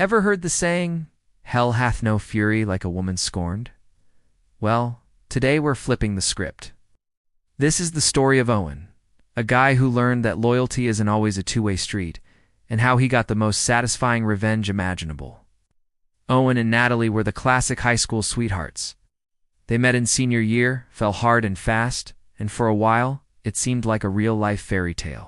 Ever heard the saying, "Hell hath no fury like a woman scorned"? Well, today we're flipping the script. This is the story of Owen, a guy who learned that loyalty isn't always a two-way street, and how he got the most satisfying revenge imaginable. Owen and Natalie were the classic high school sweethearts. They met in senior year, fell hard and fast, and for a while, it seemed like a real-life fairy tale.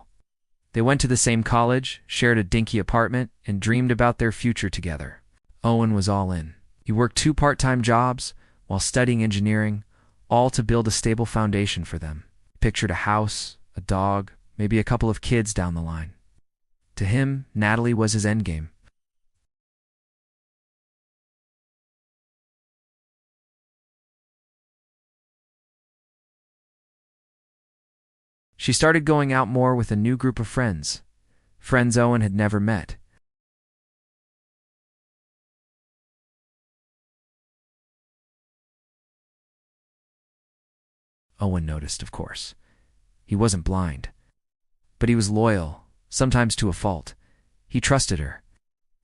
They went to the same college, shared a dinky apartment, and dreamed about their future together. Owen was all in. He worked 2 part-time jobs while studying engineering, all to build a stable foundation for them. He pictured a house, a dog, maybe a couple of kids down the line. To him, Natalie was his endgame. She started going out more with a new group of friends Owen had never met. Owen noticed, of course. He wasn't blind. But he was loyal, sometimes to a fault. He trusted her.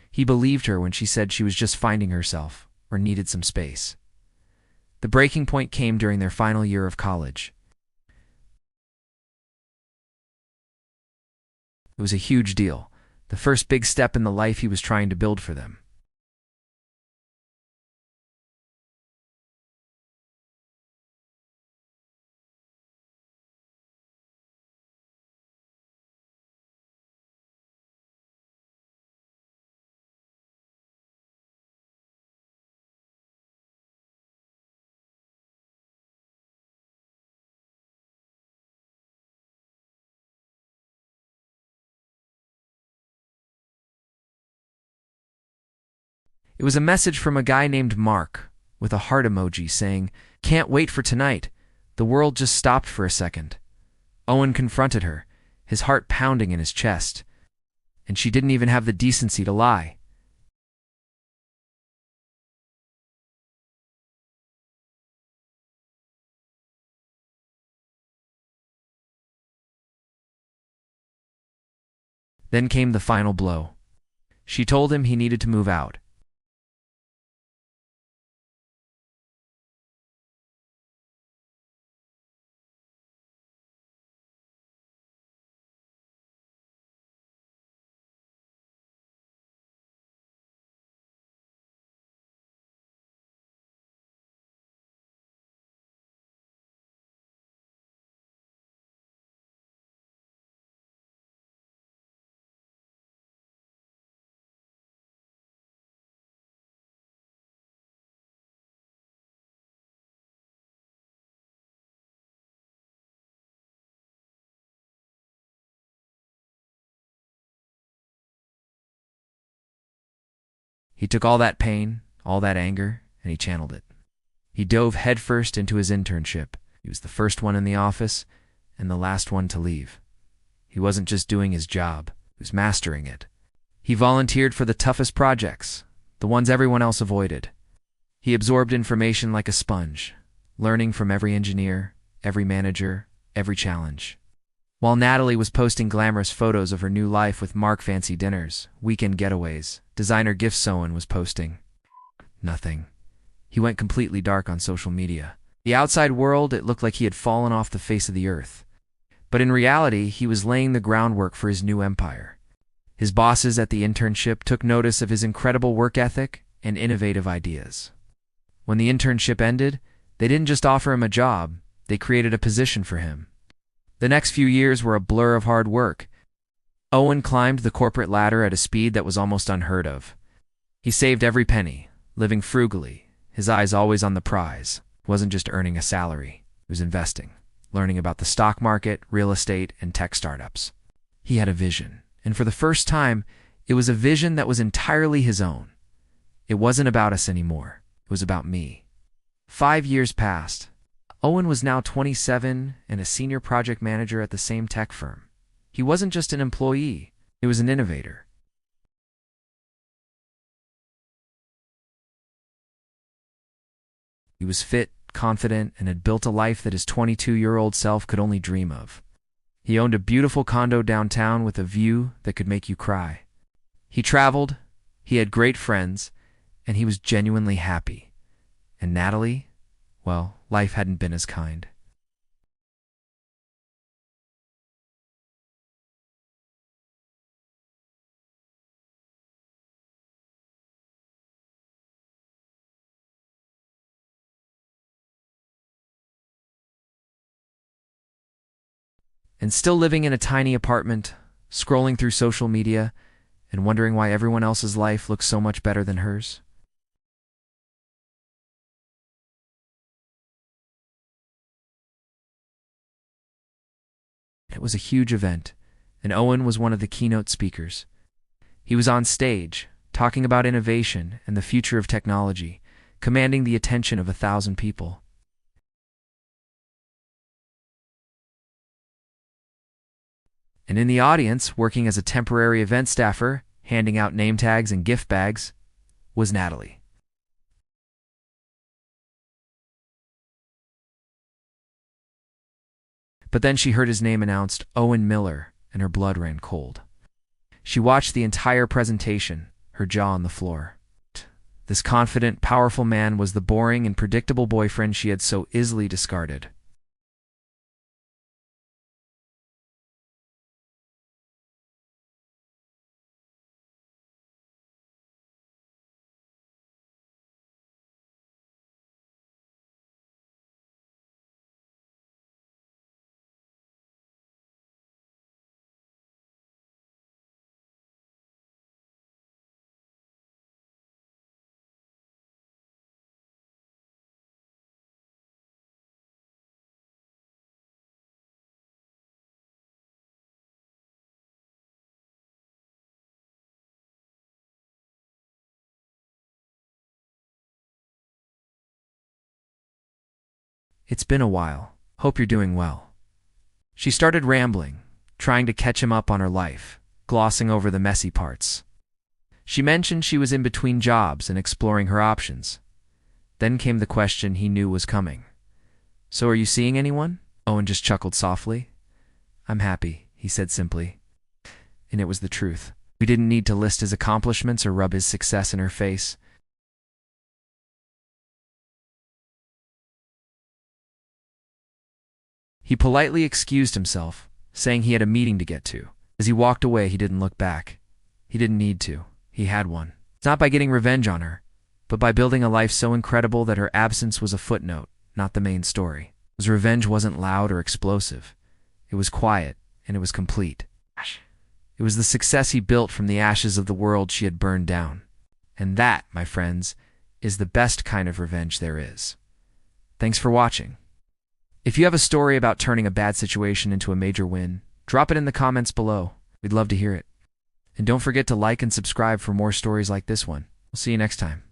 He believed her when she said she was just finding herself or needed some space. The breaking point came during their final year of college. It was a huge deal, the first big step in the life he was trying to build for them. It was a message from a guy named Mark, with a heart emoji saying, "Can't wait for tonight. The world just stopped for a second." Owen confronted her, his heart pounding in his chest, and she didn't even have the decency to lie. Then came the final blow. She told him he needed to move out. He took all that pain, all that anger, and he channeled it. He dove headfirst into his internship. He was the first one in the office and the last one to leave. He wasn't just doing his job, he was mastering it. He volunteered for the toughest projects, the ones everyone else avoided. He absorbed information like a sponge, learning from every engineer, every manager, every challenge. While Natalie was posting glamorous photos of her new life with Mark, fancy dinners, weekend getaways, designer gifts, Owen was posting nothing. He went completely dark on social media. The outside world, it looked like he had fallen off the face of the earth. But in reality, he was laying the groundwork for his new empire. His bosses at the internship took notice of his incredible work ethic and innovative ideas. When the internship ended, they didn't just offer him a job, they created a position for him. The next few years were a blur of hard work. Owen climbed the corporate ladder at a speed that was almost unheard of. He saved every penny, living frugally, his eyes always on the prize. He wasn't just earning a salary, he was investing, learning about the stock market, real estate, and tech startups. He had a vision, and for the first time, it was a vision that was entirely his own. It wasn't about us anymore, it was about me. 5 years passed. Owen was now 27 and a senior project manager at the same tech firm. He wasn't just an employee, he was an innovator. He was fit, confident, and had built a life that his 22-year-old self could only dream of. He owned a beautiful condo downtown with a view that could make you cry. He traveled, He had great friends, and he was genuinely happy. And Natalie? Well, life hadn't been as kind. And still living in a tiny apartment, scrolling through social media, and wondering why everyone else's life looks so much better than hers? It was a huge event, and Owen was one of the keynote speakers. He was on stage, talking about innovation and the future of technology, commanding the attention of 1,000 people. And in the audience, working as a temporary event staffer, handing out name tags and gift bags, was Natalie. But then she heard his name announced, Owen Miller, and her blood ran cold. She watched the entire presentation, her jaw on the floor. This confident, powerful man was the boring and predictable boyfriend she had so easily discarded. It's been a while. Hope you're doing well. She started rambling, trying to catch him up on her life, glossing over the messy parts. She mentioned she was in between jobs and exploring her options. Then came the question he knew was coming. So are you seeing anyone? Owen just chuckled softly. I'm happy, he said simply. And it was the truth. We didn't need to list his accomplishments or rub his success in her face. He politely excused himself, saying he had a meeting to get to. As he walked away, he didn't look back. He didn't need to. He had one. It's not by getting revenge on her, but by building a life so incredible that her absence was a footnote, not the main story. His revenge wasn't loud or explosive. It was quiet, and it was complete. It was the success he built from the ashes of the world she had burned down. And that, my friends, is the best kind of revenge there is. Thanks for watching. If you have a story about turning a bad situation into a major win, drop it in the comments below. We'd love to hear it. And don't forget to like and subscribe for more stories like this one. We'll see you next time.